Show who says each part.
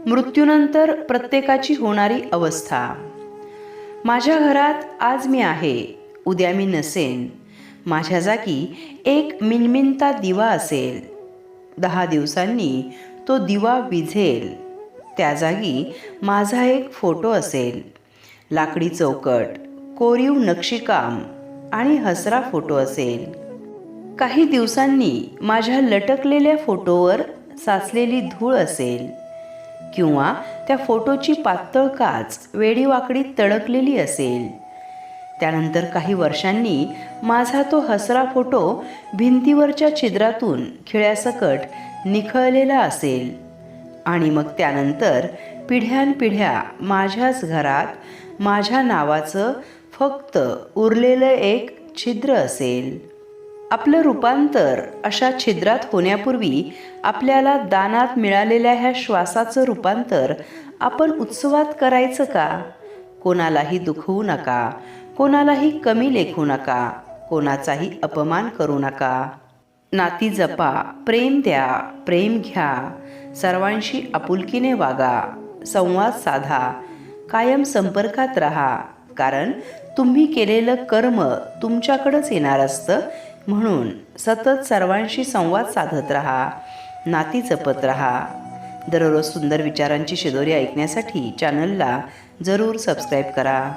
Speaker 1: मृत्यूनंतर प्रत्येकाची होणारी अवस्था. माझ्या घरात आज मी आहे, उद्या मी नसेन. माझ्या जागी एक मिणमिणता दिवा असेल. 10 दिवसांनी तो दिवा विझेल. त्या जागी माझा एक फोटो असेल. लाकडी चौकट, कोरीव नक्षीकाम आणि हसरा फोटो असेल. काही दिवसांनी माझ्या लटकलेल्या फोटोवर साचलेली धूळ असेल किंवा त्या फोटोची पातळ काच वेडीवाकडी तडकलेली असेल. त्यानंतर काही वर्षांनी माझा तो हसरा फोटो भिंतीवरच्या छिद्रातून खिळ्यासकट निखळलेला असेल. आणि मग त्यानंतर पिढ्यानपिढ्या माझ्याच घरात माझ्या नावाचं फक्त उरलेलं एक छिद्र असेल. आपलं रूपांतर अशा छिद्रात होण्यापूर्वी आपल्याला दानात मिळालेल्या ह्या श्वासाचं रूपांतर आपण उत्सवात करायचं का? कोणालाही दुखवू नका, कोणालाही कमी लेखू नका, कोणाचाही अपमान करू नका. नाती जपा, प्रेम द्या, प्रेम घ्या, सर्वांशी आपुलकीने वागा, संवाद साधा, कायम संपर्कात राहा. कारण तुम्ही केलेलं कर्म तुमच्याकडंच येणार असतं. म्हणून सतत सर्वांशी संवाद साधत राहा, नाती जपत राहा. दररोज सुंदर विचारांची शिदोरी ऐकण्यासाठी चॅनलला जरूर सबस्क्राईब करा.